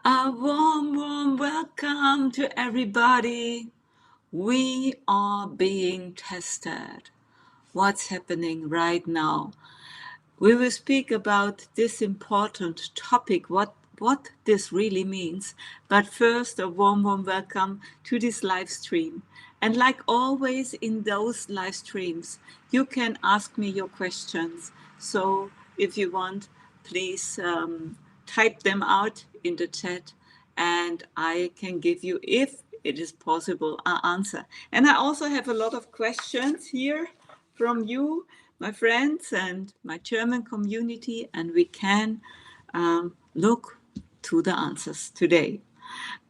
A warm welcome to everybody. We are being tested. What's happening right now? We will speak about this important topic, what this really means. But first, a warm welcome to this live stream. And like always in those live streams, you can ask me your questions. So if you want, please type them out in the chat and I can give you, if it is possible, an answer. And I also have a lot of questions here from you, my friends and my German community, and we can look to the answers today.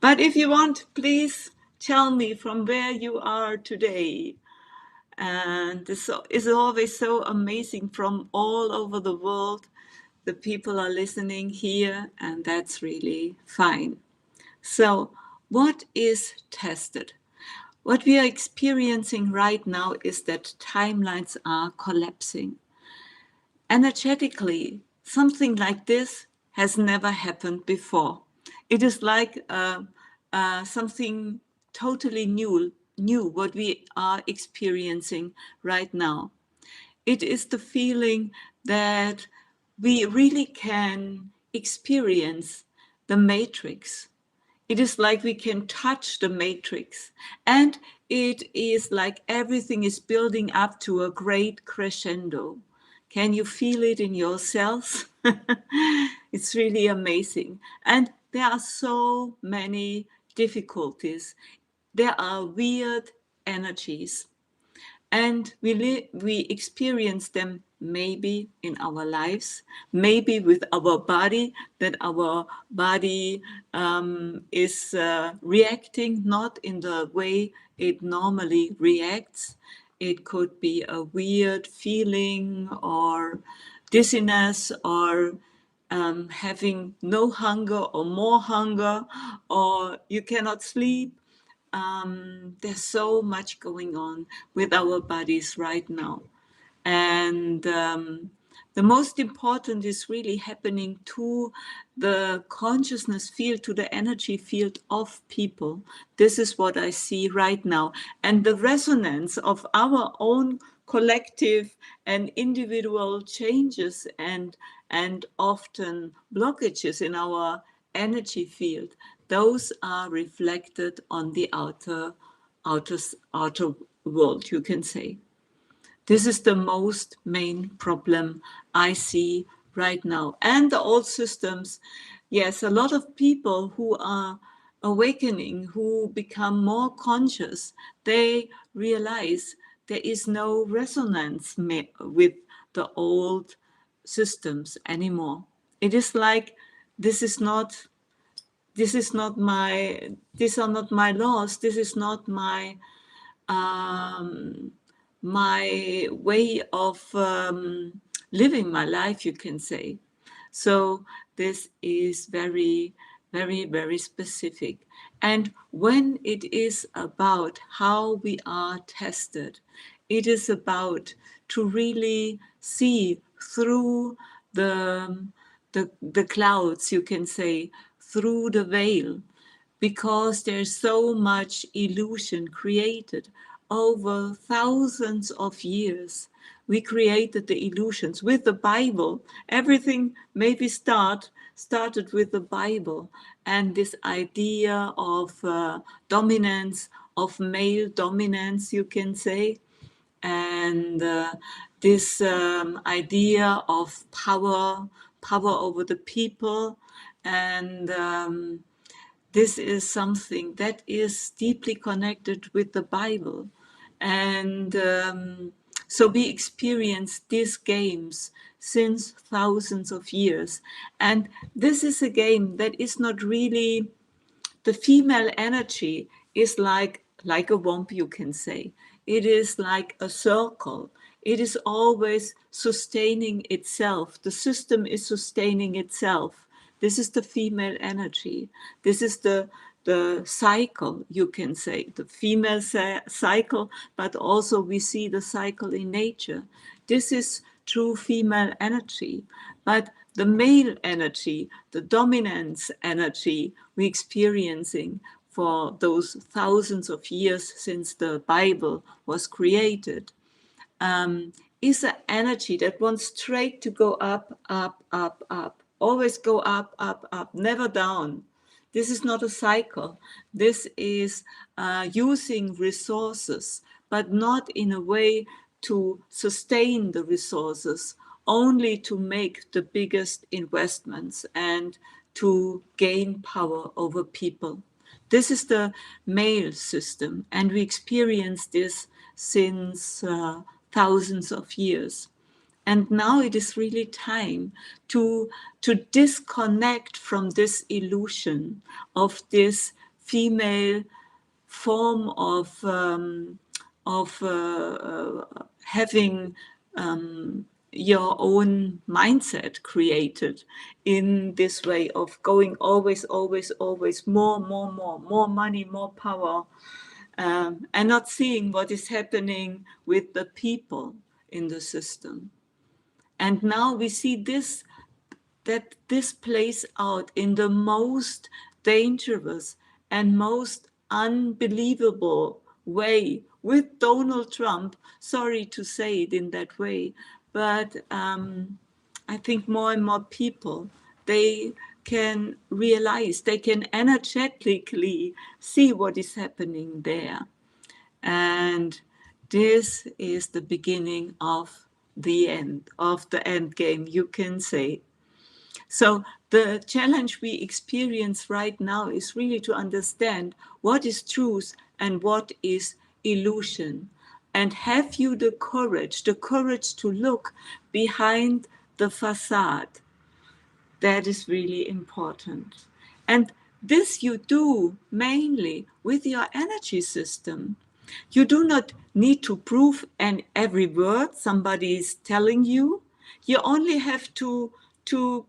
But if you want, please tell me from where you are today. And this is always so amazing from all over the world. The people are listening here, and that's really fine. So, what is tested? What we are experiencing right now is that timelines are collapsing. Energetically, something like this has never happened before. It is like something totally new what we are experiencing right now. It is the feeling that we really can experience the matrix. It is like we can touch the matrix, and it is like everything is building up to a great crescendo. Can you feel it in your cells? It's really amazing. And there are so many difficulties. There are weird energies. And we experience them maybe in our lives, maybe with our body, that our body is reacting not in the way it normally reacts. It could be a weird feeling or dizziness or having no hunger or more hunger, or you cannot sleep. There's so much going on with our bodies right now. And the most important is really happening to the consciousness field, to the energy field of people. This is what I see right now. And the resonance of our own collective and individual changes and often blockages in our energy field, those are reflected on the outer world, you can say. This is the most main problem I see right now. And the old systems, yes, a lot of people who are awakening, who become more conscious, they realize there is no resonance with the old systems anymore. It is like these are not my laws, this is not my my way of living my life, you can say. So this is very, very, very specific. And when it is about how we are tested, it is about to really see through the clouds, you can say, through the veil, because there's so much illusion created over thousands of years. We created the illusions with the Bible. Everything maybe started with the Bible and this idea of dominance, of male dominance, you can say, and this idea of power over the people, and this is something that is deeply connected with the Bible. And so we experience these games since thousands of years. And this is a game that is not really, the female energy is like a womb, you can say. It is like a circle. It is always sustaining itself. The system is sustaining itself. This is the female energy. This is the cycle, you can say, the female cycle, but also we see the cycle in nature. This is true female energy. But the male energy, the dominance energy we're experiencing for those thousands of years since the Bible was created, is an energy that wants straight to go up, up, up, up. Always go up, up, up, never down. This is not a cycle. This is using resources, but not in a way to sustain the resources, only to make the biggest investments and to gain power over people. This is the male system, and we experience this since thousands of years. And now it is really time to disconnect from this illusion of this female form of having your own mindset created in this way of going always, always, always more money, more power, and not seeing what is happening with the people in the system. And now we see this, that this plays out in the most dangerous and most unbelievable way with Donald Trump. Sorry to say it in that way, but I think more and more people, they can realize, they can energetically see what is happening there. And this is the beginning of the end game, you can say. So the challenge we experience right now is really to understand what is truth and what is illusion. And have you the courage to look behind the facade? That is really important. And this you do mainly with your energy system. You do not need to prove every word somebody is telling you. You only have to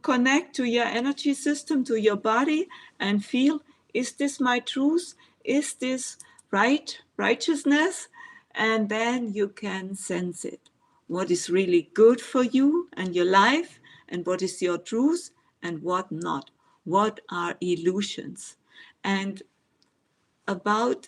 connect to your energy system, to your body, and feel, is this my truth? Is this righteousness? And then you can sense it. What is really good for you and your life, and what is your truth and what not. What are illusions? And about,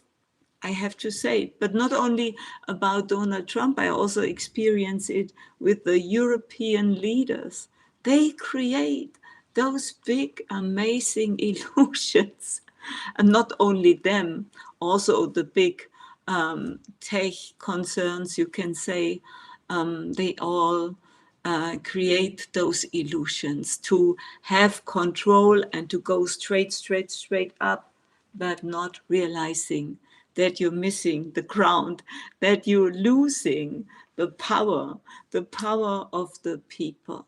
I have to say, but not only about Donald Trump, I also experience it with the European leaders. They create those big, amazing illusions. And not only them, also the big tech concerns, you can say, they all create those illusions to have control and to go straight up, but not realizing that you're missing the ground, that you're losing the power of the people.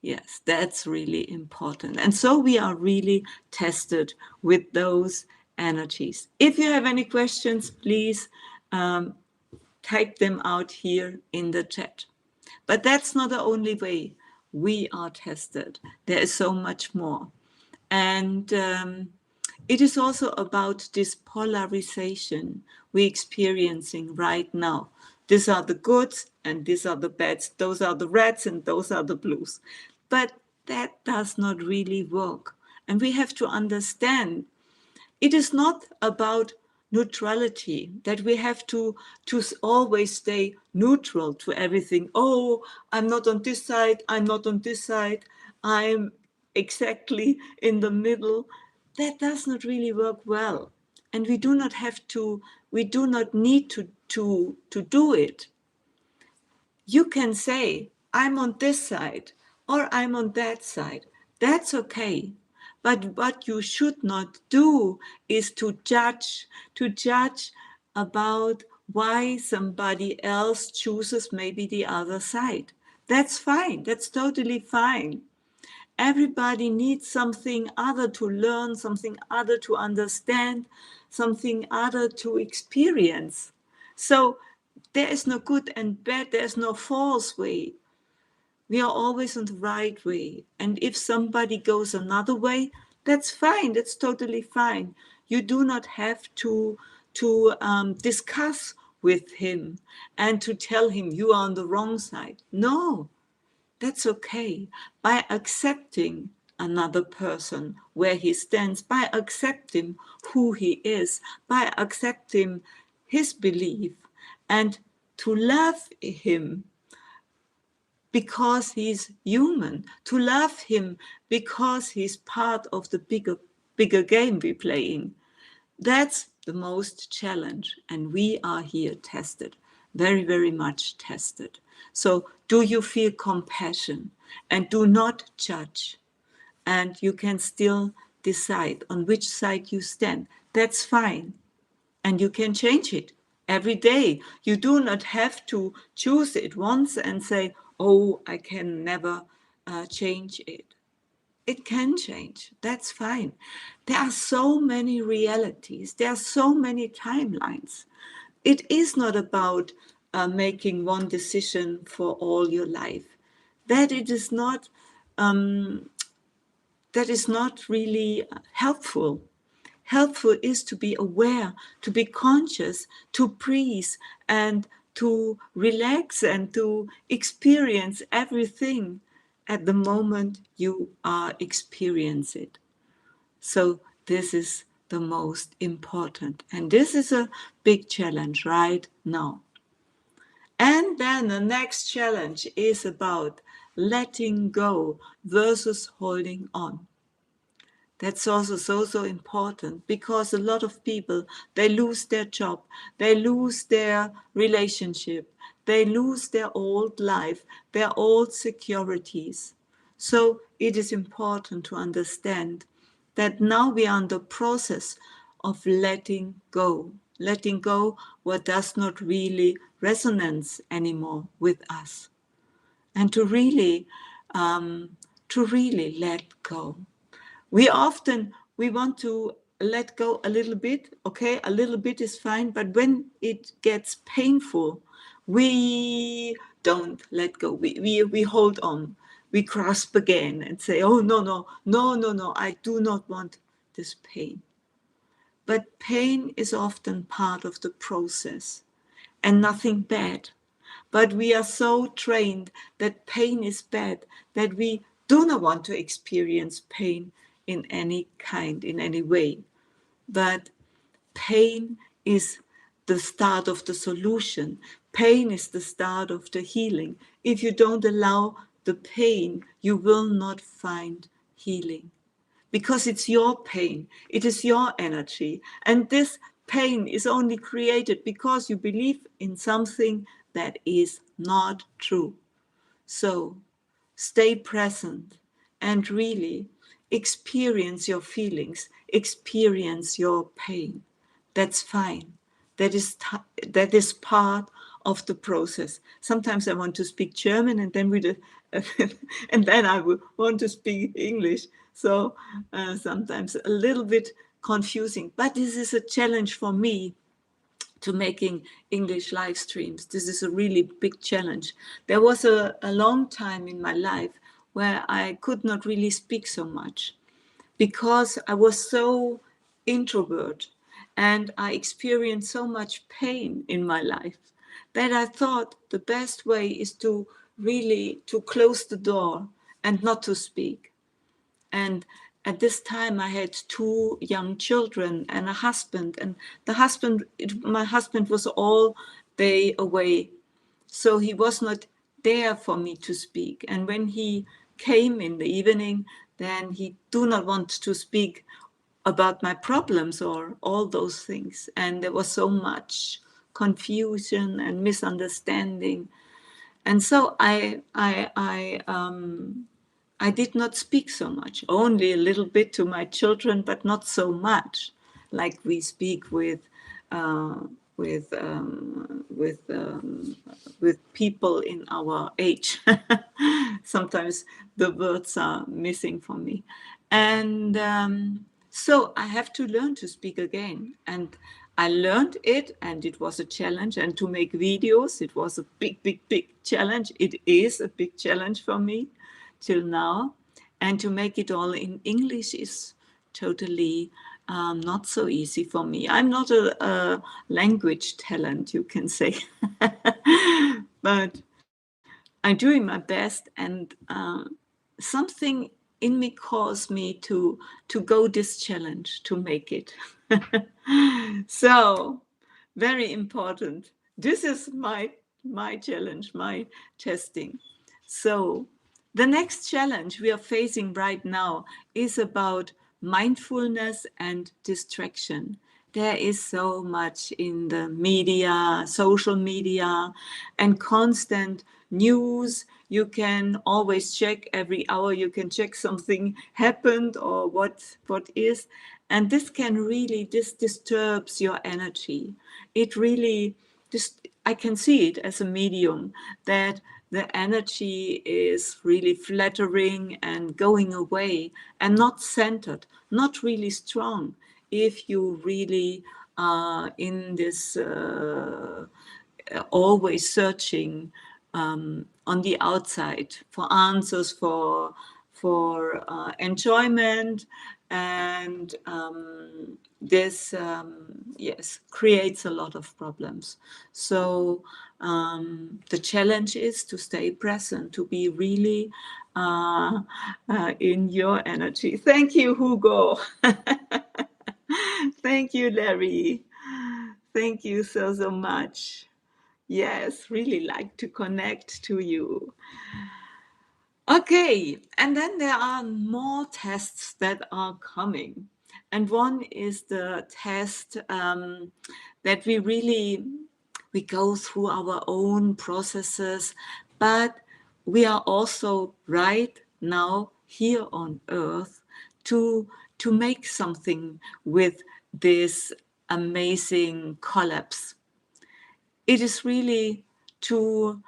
Yes, that's really important. And so we are really tested with those energies. If you have any questions, please type them out here in the chat. But that's not the only way we are tested. There is so much more. And it is also about this polarization we're experiencing right now. These are the goods and these are the bads. Those are the reds and those are the blues. But that does not really work. And we have to understand it is not about neutrality, that we have to always stay neutral to everything. Oh, I'm not on this side, I'm not on this side, I'm exactly in the middle. That does not really work well. And we do not need to do it. You can say, I'm on this side or I'm on that side. That's okay. But what you should not do is to judge about why somebody else chooses maybe the other side. That's fine. That's totally fine. Everybody needs something other to learn, something other to understand, something other to experience. So there is no good and bad, there is no false way. We are always on the right way. And if somebody goes another way, that's fine, that's totally fine. You do not have to discuss with him and to tell him you are on the wrong side. No, that's okay. By accepting another person where he stands, by accepting who he is, by accepting his belief, and to love him because he's human, to love him because he's part of the bigger game we're playing. That's the most challenge, and we are here tested, very, very much tested. So do you feel compassion and do not judge, and you can still decide on which side you stand. That's fine, and you can change it every day. You do not have to choose it once and say, oh, I can never change it. It can change. That's fine. There are so many realities. There are so many timelines. It is not about making one decision for all your life. That it is not. That is not really helpful. Helpful is to be aware, to be conscious, to breathe, and to relax and to experience everything at the moment you are experiencing it. So this is the most important. And this is a big challenge right now. And then the next challenge is about letting go versus holding on. That's also so important, because a lot of people, they lose their job, they lose their relationship, they lose their old life, their old securities. So it is important to understand that now we are in the process of letting go what does not really resonate anymore with us, and to really let go. We want to let go a little bit. Okay, a little bit is fine, but when it gets painful, we don't let go. We hold on. We grasp again and say, oh, no, I do not want this pain. But pain is often part of the process and nothing bad. But we are so trained that pain is bad that we do not want to experience pain in any kind, in any way. But pain is the start of the solution. Pain is the start of the healing. If you don't allow the pain, you will not find healing. Because it's your pain, it is your energy. And this pain is only created because you believe in something that is not true. So stay present and really experience your feelings, experience your pain. That's fine. That is part of the process. Sometimes I want to speak German, and then and then I will want to speak English. So sometimes a little bit confusing, but this is a challenge for me to making English live streams. This is a really big challenge. There was a long time in my life where I could not really speak so much because I was so introvert and I experienced so much pain in my life that I thought the best way is to really to close the door and not to speak. And at this time, I had 2 young children and a husband. And my husband was all day away. So he was not there for me to speak. And when he came in the evening, then he do not want to speak about my problems or all those things. And there was so much confusion and misunderstanding. And so I did not speak so much, only a little bit to my children, but not so much like we speak with people in our age. Sometimes the words are missing for me. And so I have to learn to speak again. And I learned it, and it was a challenge. And to make videos, it was a big challenge. It is a big challenge for me till now. And to make it all in English is totally not so easy for me. I'm not a language talent, you can say, but I'm doing my best, and something in me calls me to go this challenge to make it. So very important. This is my challenge, my testing. So the next challenge we are facing right now is about mindfulness and distraction. There is so much in the media, social media, and constant news. You can always check every hour, you can check something happened or what is. And this can really, this disturbs your energy. It really, I can see it as a medium that the energy is really flattering and going away and not centered, not really strong. If you really are in this always searching on the outside for answers, for enjoyment, and this yes, creates a lot of problems. So the challenge is to stay present, to be really in your energy. Thank you, Hugo. Thank you, Larry. Thank you so much. Yes, really like to connect to you. Okay, and then there are more tests that are coming. And one is the test that we go through our own processes, but we are also right now here on earth to make something with this amazing collapse. It is really to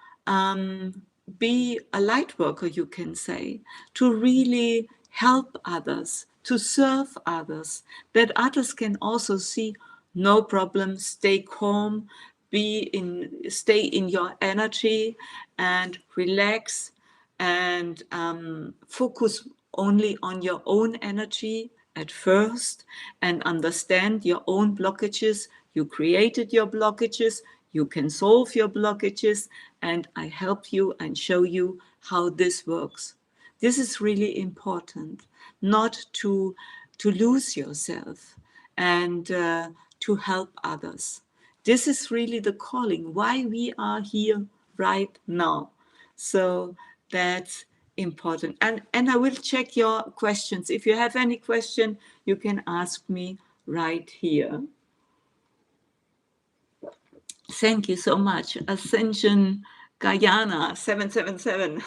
be a light worker, you can say, to really help others, to serve others, that others can also see no problem, stay calm, stay in your energy and relax, and focus only on your own energy at first, and understand your own blockages. You created your blockages, you can solve your blockages, and I help you and show you how this works. This is really important, not to lose yourself, and to help others. This is really the calling, why we are here right now. So that's important. And I will check your questions. If you have any question, you can ask me right here. Thank you so much. Ascension Guyana 777.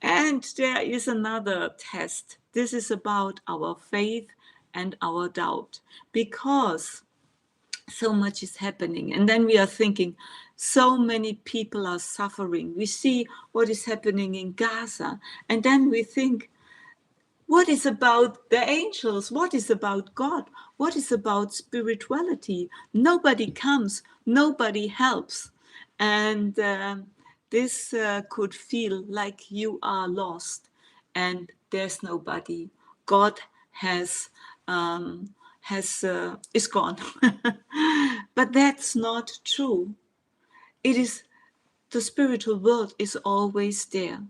And there is another test. This is about our faith and our doubt, because so much is happening. And then we are thinking, so many people are suffering. We see what is happening in Gaza. And then we think, what is about the angels? What is about God? What is about spirituality? Nobody comes, nobody helps. And this could feel like you are lost and there's nobody. God is gone. But that's not true. It is, the spiritual world is always there.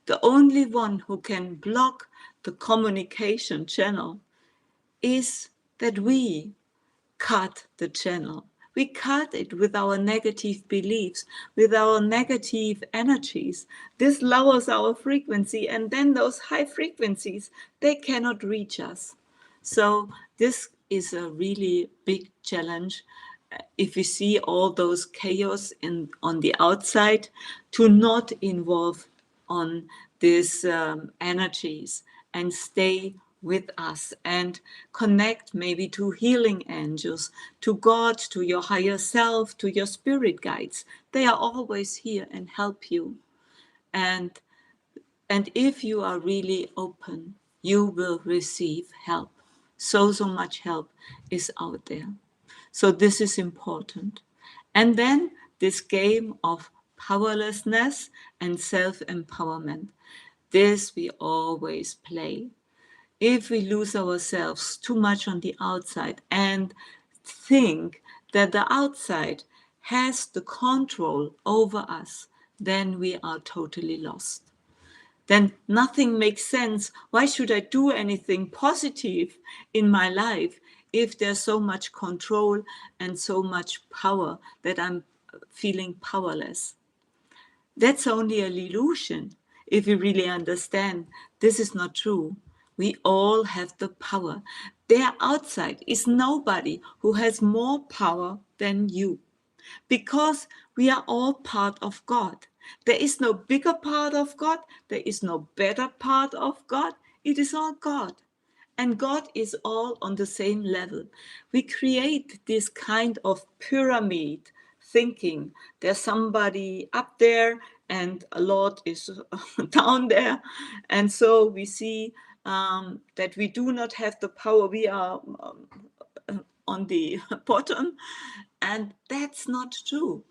The only one who can block the communication channel is that we cut the channel. We cut it with our negative beliefs, with our negative energies. This lowers our frequency, and then those high frequencies, they cannot reach us. So this is a really big challenge. If we see all those chaos on the outside, to not involve on these energies and stay with us and connect maybe to healing angels, to God, to your higher self, to your spirit guides. They are always here and help you. And if you are really open, you will receive help. So much help is out there. So this is important. And then this game of powerlessness and self-empowerment. This we always play. if we lose ourselves too much on the outside and think that the outside has the control over us, then we are totally lost. Then nothing makes sense. Why should I do anything positive in my life if there's so much control and so much power that I'm feeling powerless? That's only an illusion. If you really understand, this is not true. We all have the power. There outside is nobody who has more power than you, because we are all part of God. There is no bigger part of God. There is no better part of God. It is all God. And God is all on the same level. We create this kind of pyramid thinking. There's somebody up there and a Lord is down there. And so we see that we do not have the power. We are on the bottom. And that's not true.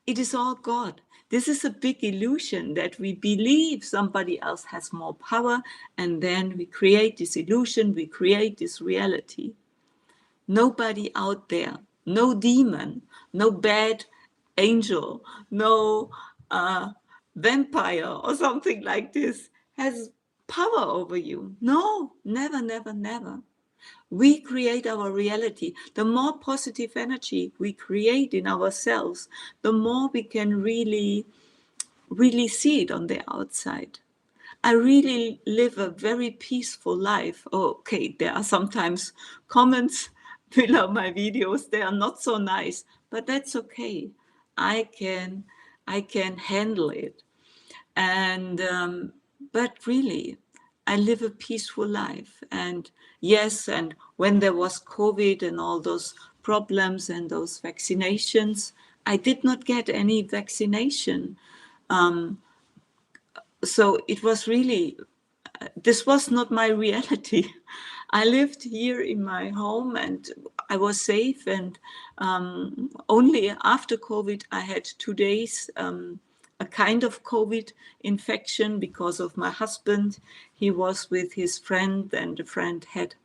It is all God. This is a big illusion that we believe somebody else has more power, and then we create this illusion, we create this reality. Nobody out there, no demon, no bad angel, no vampire or something like this has power over you. No, never, never, never. We create our reality. The more positive energy we create in ourselves, the more we can really see it on the outside. I really live a very peaceful life. Okay, there are sometimes comments below my videos. They are not so nice, but that's okay. I can handle it. And but really, I live a peaceful life. And yes, and when there was COVID and all those problems and those vaccinations, I did not get any vaccination. So it was really, this was not my reality. I lived here in my home and I was safe. And only after COVID, I had 2 days a kind of COVID infection because of my husband. He was with his friend and the friend had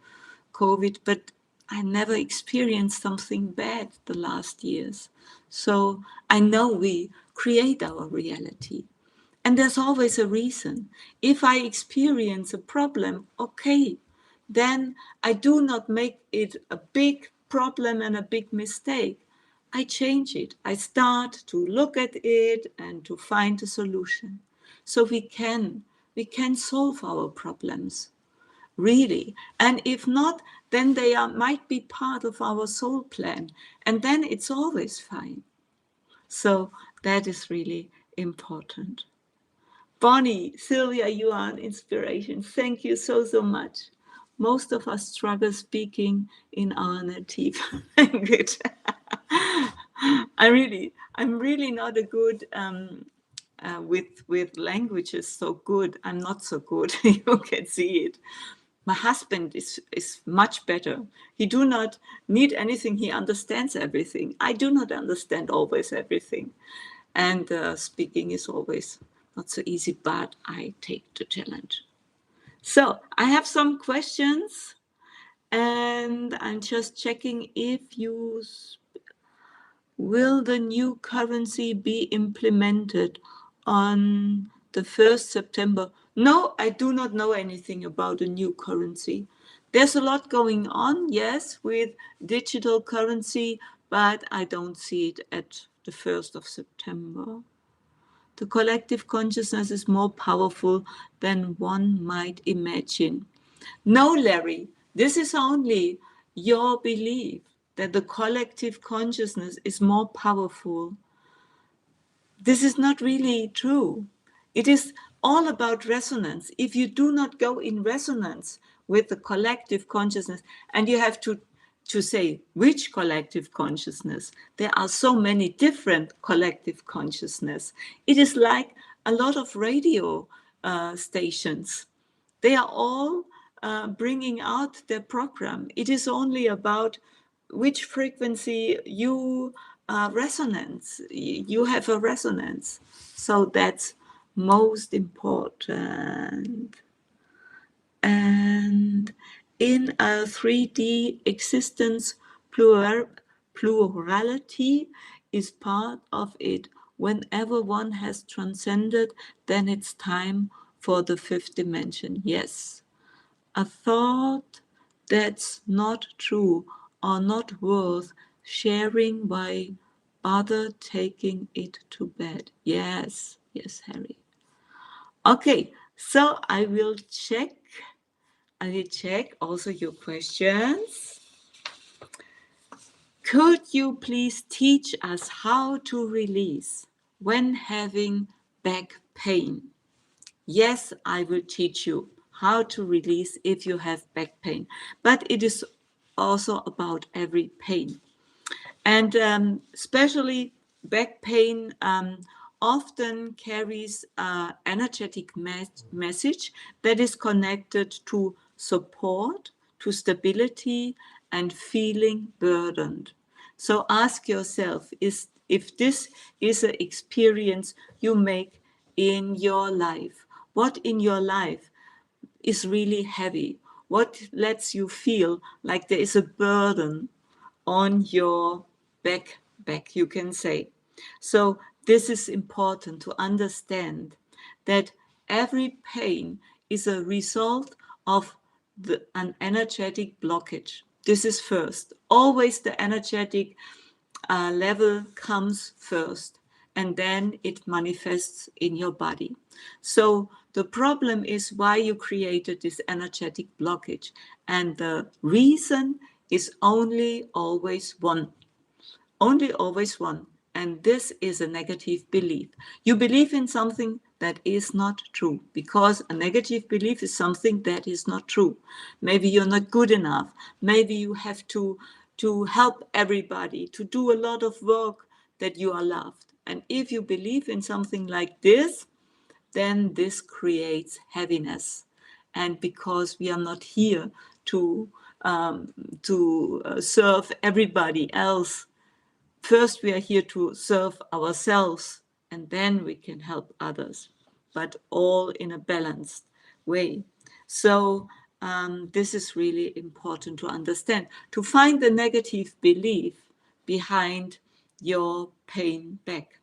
COVID, but I never experienced something bad the last years. So I know we create our reality. And there's always a reason. If I experience a problem, okay, then I do not make it a big problem and a big mistake. I change it. I start to look at it and to find a solution. So we can solve our problems, really. And if not, then they might be part of our soul plan. And then it's always fine. So that is really important. Bonnie, Sylvia, you are an inspiration. Thank you so, so much. Most of us struggle speaking in our native language. I'm really not a good with languages so good. I'm not so good. You can see it. My husband is much better. He do not need anything. He understands everything. I do not understand always everything. And speaking is always not so easy, but I take the challenge. So I have some questions and I'm just checking if you will the new currency be implemented on the 1st September? No, I do not know anything about a new currency. There's a lot going on, yes, with digital currency, but I don't see it at the 1st of September. The collective consciousness is more powerful than one might imagine. No, Larry, this is only your belief that the collective consciousness is more powerful. This is not really true. It is all about resonance. If you do not go in resonance with the collective consciousness, and you have to say which collective consciousness, there are so many different collective consciousness. It is like a lot of radio stations. They are all bringing out their program. It is only about which frequency you resonance. You have a resonance. So that's most important. And in a 3D existence, plurality is part of it. Whenever one has transcended, then it's time for the fifth dimension. Yes, a thought that's not true or not worth sharing by bother taking it to bed. Yes, yes, Harry. Okay, so I will check also your questions. Could you please teach us how to release when having back pain? Yes, I will teach you how to release if you have back pain, but it is also about every pain. And especially back pain often carries an energetic message that is connected to support, to stability, and feeling burdened. So ask yourself if this is an experience you make in your life. What in your life is really heavy? What lets you feel like there is a burden on your back, you can say. So this is important to understand that every pain is a result of an energetic blockage. This is first. Always the energetic level comes first, and then it manifests in your body. So the problem is why you created this energetic blockage, and the reason is only always one. Only always one. And this is a negative belief. You believe in something that is not true, because a negative belief is something that is not true. Maybe you're not good enough. Maybe you have to help everybody, to do a lot of work, that you are loved. And if you believe in something like this, then this creates heaviness. And because we are not here to serve everybody else, first we are here to serve ourselves, and then we can help others, but all in a balanced way. So this is really important to understand, to find the negative belief behind your pain back,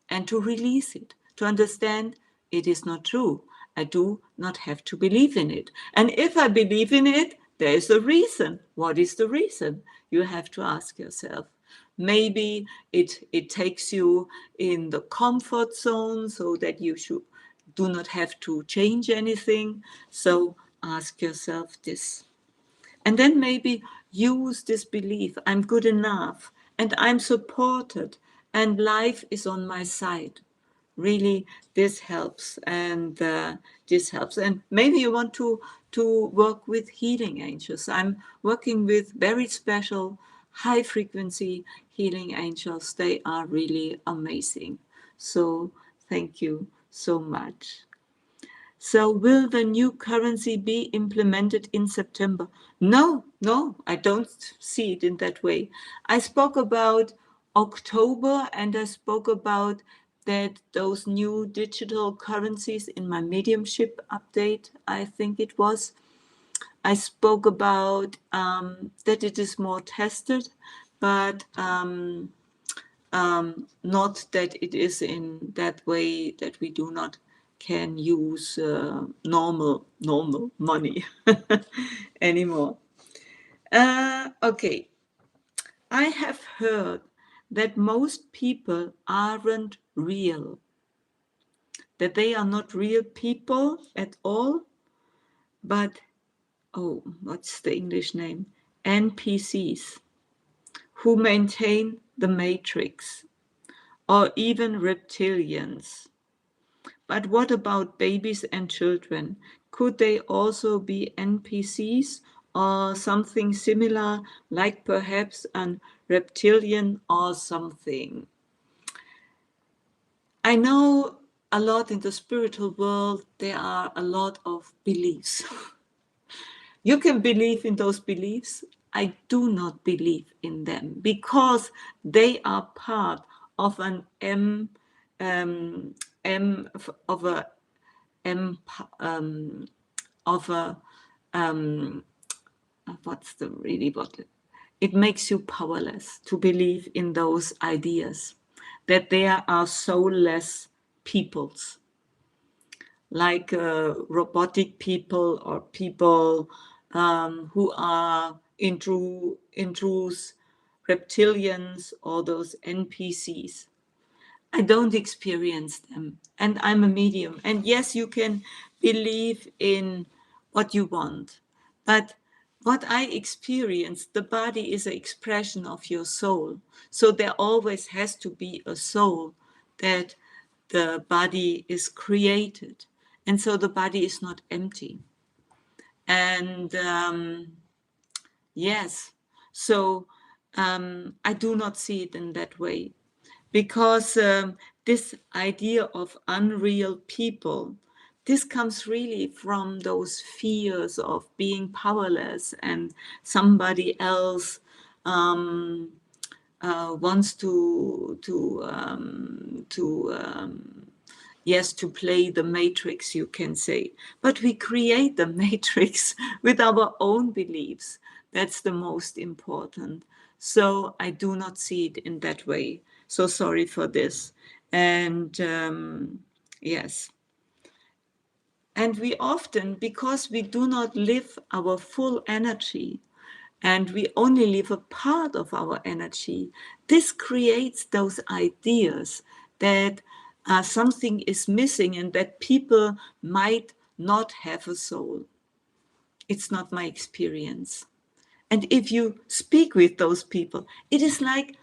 and to release it, to understand it is not true. I do not have to believe in it. And if I believe in it, there is a reason. What is the reason? You have to ask yourself. Maybe it takes you in the comfort zone so that you do not have to change anything. So ask yourself this. And then maybe use this belief, I'm good enough and I'm supported and life is on my side. Really, this helps, and this helps. And maybe you want to work with healing angels. I'm working with very special high frequency healing angels. They are really amazing. So thank you so much. So will the new currency be implemented in September? No, I don't see it in that way. I spoke about October, and I spoke about that those new digital currencies in my mediumship update, I think it was. I spoke about that it is more tested, but not that it is in that way that we do not can use normal money anymore. Okay, I have heard that most people aren't real, that they are not real people at all, but what's the English name? NPCs, who maintain the matrix, or even reptilians. But what about babies and children? Could they also be NPCs or something similar, like perhaps an reptilian or something? I know a lot in the spiritual world, there are a lot of beliefs. You can believe in those beliefs. I do not believe in them because they are part of an M of a of a what's the really what it makes you powerless to believe in those ideas that there are soulless peoples like robotic people or people who are intrudes, reptilians, or those NPCs. I don't experience them, and I'm a medium. And yes, you can believe in what you want, but what I experience, the body is an expression of your soul. So there always has to be a soul that the body is created. And so the body is not empty. And yes, so I do not see it in that way because this idea of unreal people, this comes really from those fears of being powerless and somebody else wants yes, to play the matrix, you can say. But we create the matrix with our own beliefs. That's the most important. So I do not see it in that way. So sorry for this. And yes. And we often, because we do not live our full energy, and we only live a part of our energy, this creates those ideas that something is missing and that people might not have a soul. It's not my experience. And if you speak with those people, it is like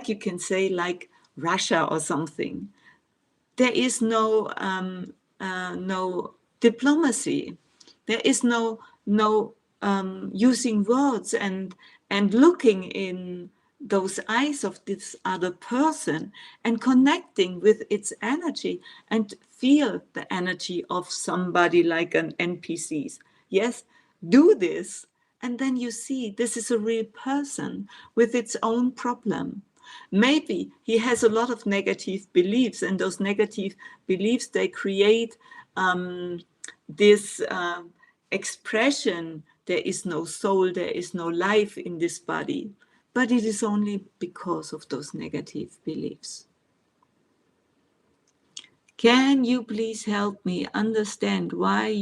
you can say, like Russia or something. There is no diplomacy. There is no using words and looking in those eyes of this other person and connecting with its energy and feel the energy of somebody like an NPCs. Yes, do this, and then you see this is a real person with its own problem. Maybe he has a lot of negative beliefs, and those negative beliefs, they create this expression, there is no soul, there is no life in this body. But it is only because of those negative beliefs. Can you please help me understand why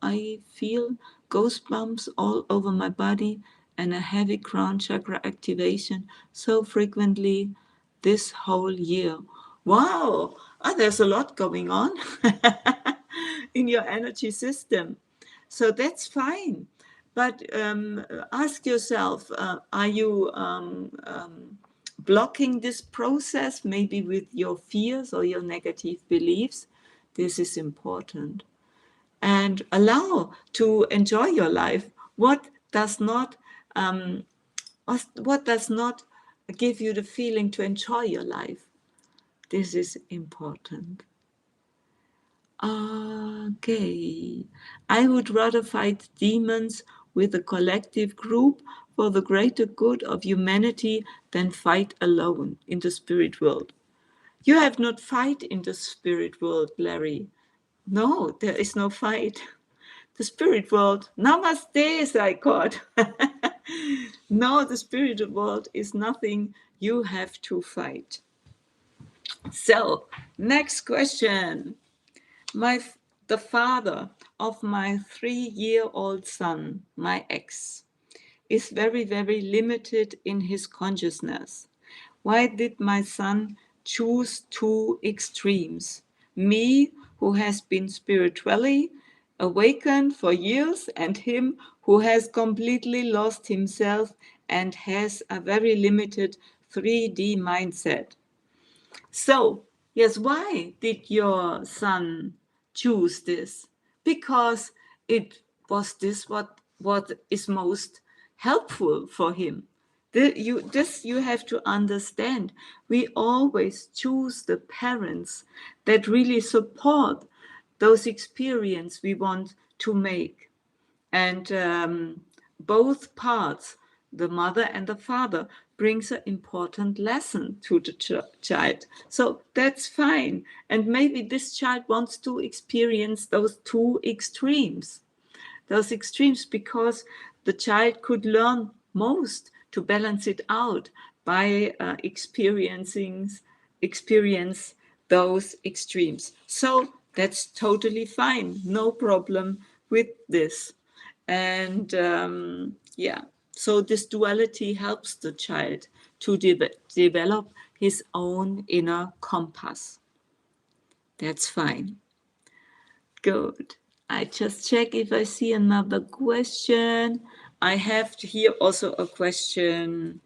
I feel goosebumps all over my body and a heavy crown chakra activation so frequently this whole year? Wow, there's a lot going on in your energy system. So that's fine. But ask yourself, are you blocking this process maybe with your fears or your negative beliefs? This is important. And allow to enjoy your life. What does not give you the feeling to enjoy your life? This is important. Okay. I would rather fight demons with a collective group for the greater good of humanity than fight alone in the spirit world. You have not fight in the spirit world, Larry. No, there is no fight. The spirit world, namaste, Saikot. No, the spirit world is nothing you have to fight. So, next question. The father of my 3-year-old son, my ex, is very, very limited in his consciousness. Why did my son choose two extremes? Me, who has been spiritually awakened for years, and him who has completely lost himself and has a very limited 3D mindset. So, yes, why did your son choose this? Because it was this what is most helpful for him. You have to understand. We always choose the parents that really support those experiences we want to make. And both parts, the mother and the father, brings an important lesson to the child. So that's fine. And maybe this child wants to experience those two extremes. Those extremes, because the child could learn most to balance it out by experience those extremes. So that's totally fine, no problem with this. And yeah, so this duality helps the child to develop his own inner compass. That's fine. Good. I just check if I see another question. I have here also a question.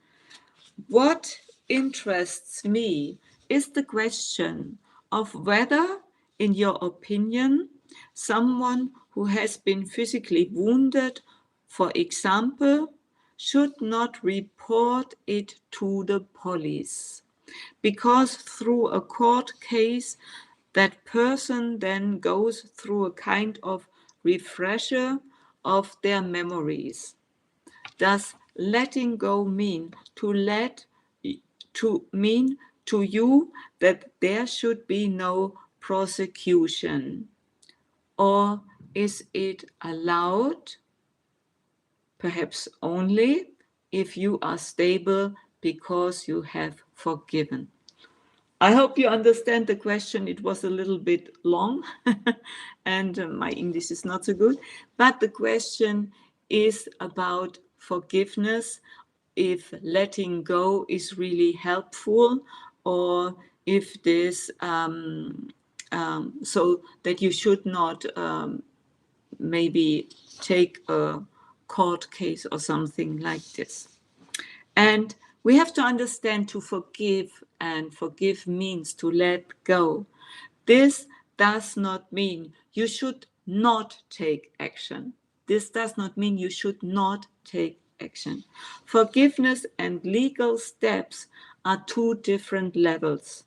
What interests me is the question of whether, in your opinion, someone who has been physically wounded, for example, should not report it to the police, because through a court case, that person then goes through a kind of refresher of their memories. Does letting go mean to you that there should be no prosecution? Or is it allowed, perhaps only if you are stable because you have forgiven? I hope you understand the question. It was a little bit long and my English is not so good. But the question is about forgiveness, if letting go is really helpful, or if this, so that you should not maybe take a court case or something like this. And we have to understand to forgive, and forgive means to let go. This does not mean you should not take action. This does not mean you should not take action. Forgiveness and legal steps are two different levels.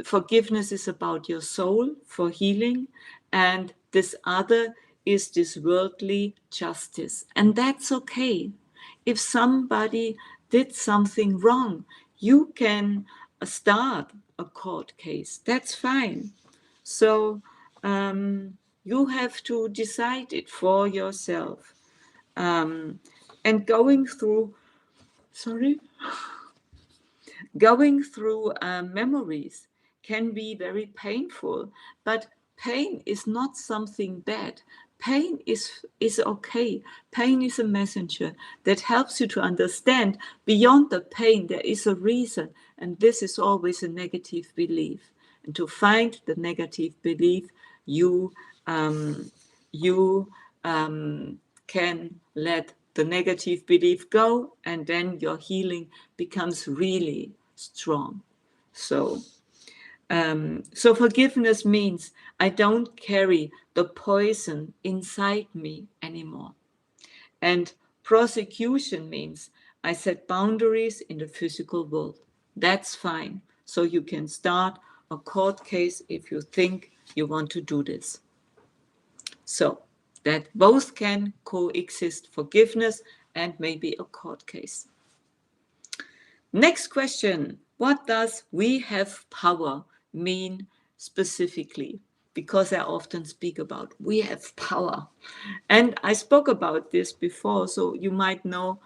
Forgiveness is about your soul for healing, and this other is this worldly justice. And that's okay. If somebody did something wrong, you can start a court case. That's fine. So you have to decide it for yourself. And going through memories can be very painful, but pain is not something bad. Pain is okay. Pain is a messenger that helps you to understand beyond the pain there is a reason, and this is always a negative belief. And to find the negative belief, you can let the negative belief go, and then your healing becomes really strong. So forgiveness means I don't carry the poison inside me anymore. And prosecution means I set boundaries in the physical world. That's fine. So you can start a court case if you think you want to do this. So that both can coexist, forgiveness and maybe a court case. Next question. What does "we have power" mean specifically? Because I often speak about we have power. And I spoke about this before, so you might know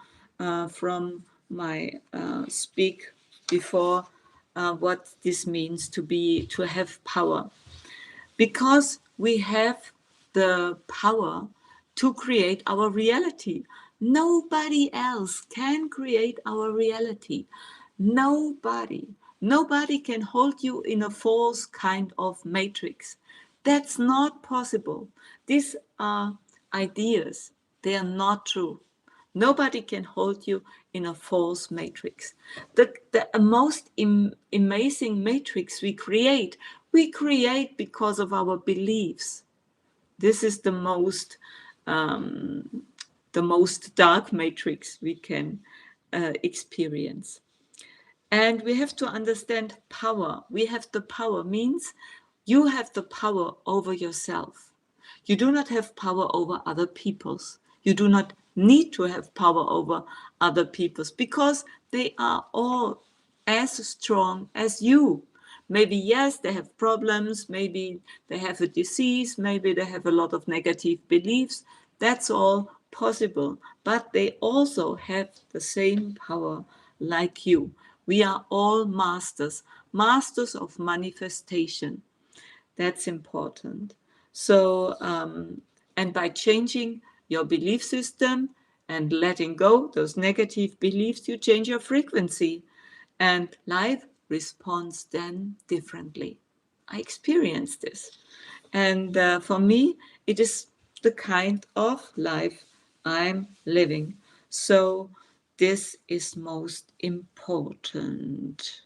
from my speak before what this means to have power. Because we have the power to create our reality. Nobody else can create our reality. Nobody can hold you in a false kind of matrix. That's not possible. These are ideas. They are not true. Nobody can hold you in a false matrix. The most amazing matrix we create because of our beliefs. This is the most dark matrix we can experience. And we have to understand power. We have the power means you have the power over yourself. You do not have power over other people's. You do not need to have power over other people's, because they are all as strong as you. Maybe, yes, they have problems, maybe they have a disease, maybe they have a lot of negative beliefs. That's all possible. But they also have the same power like you. We are all masters, masters of manifestation. That's important. So, and by changing your belief system and letting go those negative beliefs, you change your frequency, and life responds then differently. I experienced this. And for me, it is the kind of life I'm living. So this is most important.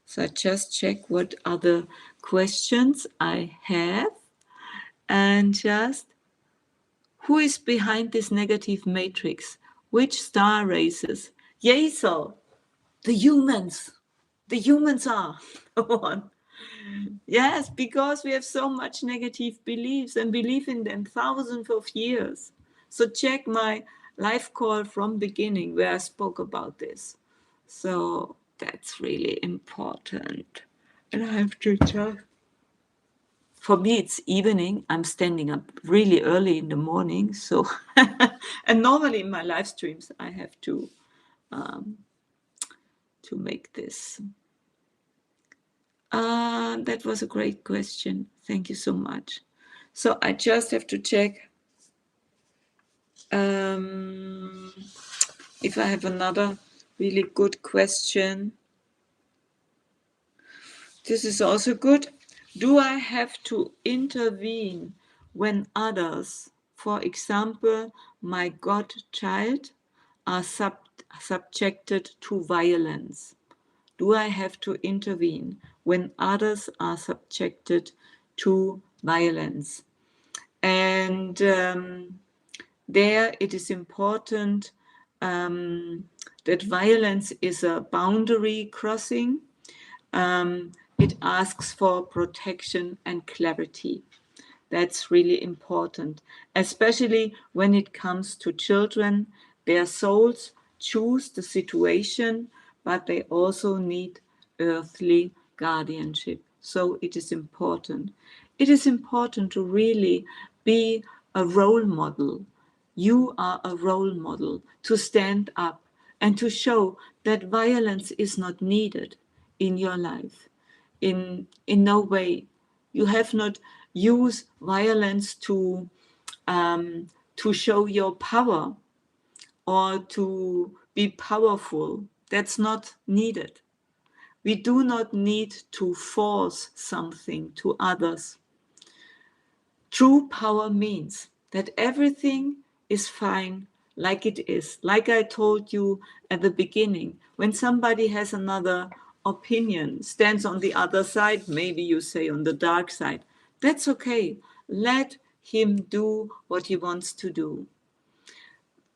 So I just check what other questions I have, and just who is behind this negative matrix? Which star races? Yeso, the humans. The humans are the one. Yes, because we have so much negative beliefs and believe in them thousands of years. So check my live call from beginning where I spoke about this. So that's really important. And I have to just, for me, it's evening. I'm standing up really early in the morning. So, and normally in my live streams, I have to make this. That was a great question. Thank you so much. So I just have to check if I have another really good question. This is also good. Do I have to intervene when others, for example, my godchild, are subjected to violence? Do I have to intervene when others are subjected to violence? And there it is important that violence is a boundary crossing. It asks for protection and clarity. That's really important, especially when it comes to children. Their souls choose the situation, but they also need earthly guardianship. So it is important. It is important to really be a role model. You are a role model to stand up and to show that violence is not needed in your life. In no way. You have not used violence to show your power or to be powerful. That's not needed. We do not need to force something to others. True power means that everything is fine like it is. Like I told you at the beginning, when somebody has another opinion, stands on the other side, maybe you say on the dark side, that's okay. Let him do what he wants to do.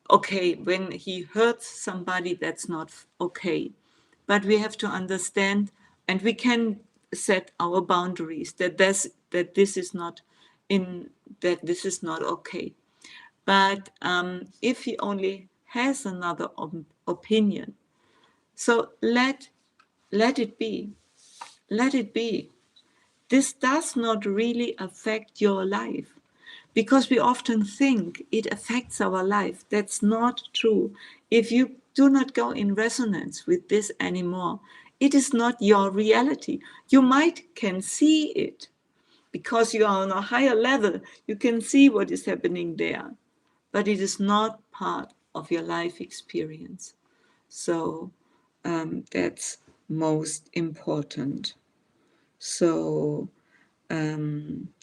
Okay, when he hurts somebody, that's not okay. But we have to understand, and we can set our boundaries that this is not okay. But if he only has another opinion, so let it be. Let it be. This does not really affect your life, because we often think it affects our life. That's not true. If you do not go in resonance with this anymore, it is not your reality. You can see it because you are on a higher level. You can see what is happening there, but it is not part of your life experience. So that's most important. So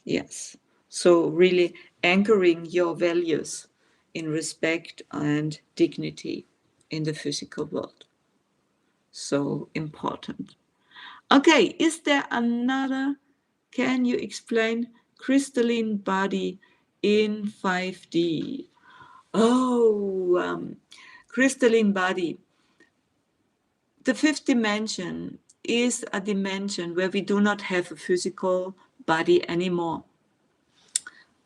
yes. So really anchoring your values in respect and dignity in the physical world. So important. Okay, is there another? Can you explain crystalline body in 5D? Oh, crystalline body. The fifth dimension is a dimension where we do not have a physical body anymore.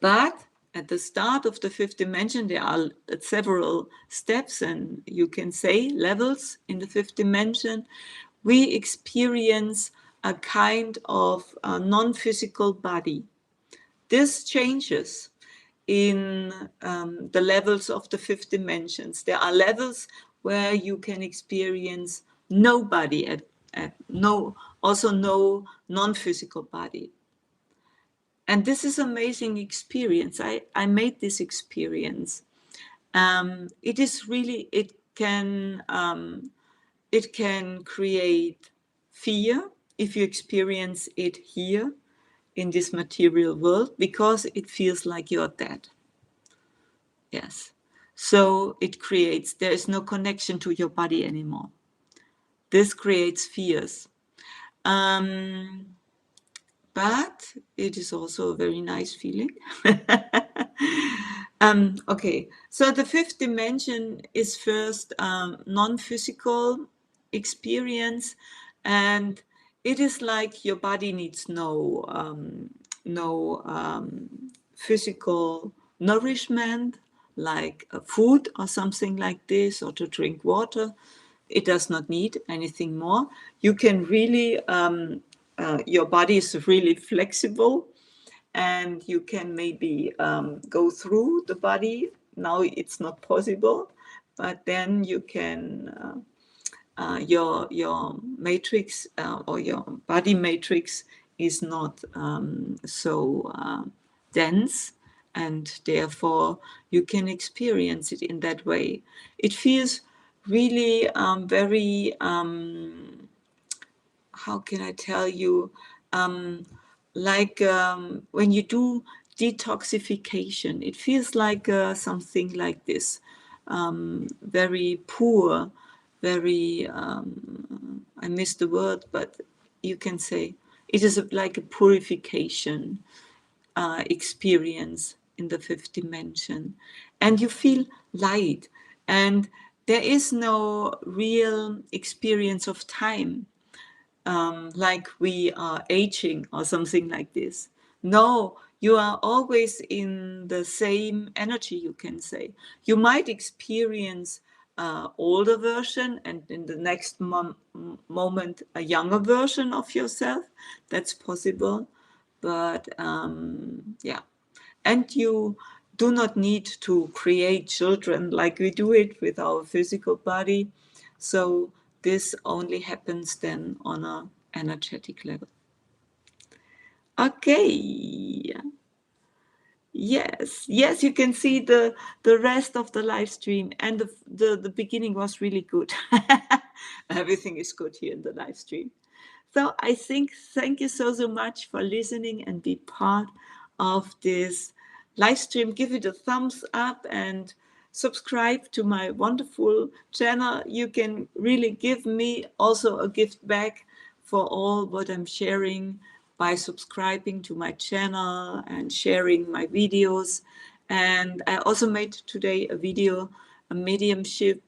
But at the start of the fifth dimension, there are several steps, and you can say levels in the fifth dimension. We experience a kind of non-physical body. This changes in the levels of the fifth dimensions. There are levels where you can experience no body, also no non-physical body. And this is amazing experience. I made this experience. It is really, it can create fear if you experience it here in this material world, because it feels like you're dead. Yes. So it creates, there is no connection to your body anymore. This creates fears. But it is also a very nice feeling. Okay, so the fifth dimension is first non-physical experience, and it is like your body needs no physical nourishment, like food or something like this, or to drink water. It does not need anything more. You can really, your body is really flexible, and you can maybe go through the body. Now it's not possible, but then you can, your matrix or your body matrix is not so dense, and therefore you can experience it in that way. It feels really very, how can I tell you, like when you do detoxification, it feels like something like this, very poor, very, I missed the word, but you can say it is like a purification experience in the fifth dimension, and you feel light, and there is no real experience of time, like we are aging or something like this. No, you are always in the same energy, you can say. You might experience older version, and in the next moment a younger version of yourself. That's possible. But yeah, and you do not need to create children like we do it with our physical body. So this only happens then on an energetic level. Okay. Yes, you can see the rest of the live stream, and the beginning was really good. Everything is good here in the live stream. So I think, thank you so much for listening and be part of this live stream. Give it a thumbs up and subscribe to my wonderful channel. You can really give me also a gift back for all what I'm sharing by subscribing to my channel and sharing my videos. And I also made today a video, a mediumship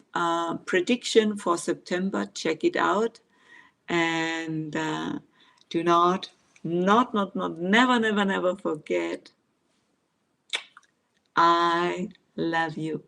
prediction for September. Check it out. And do not, never forget, I love you.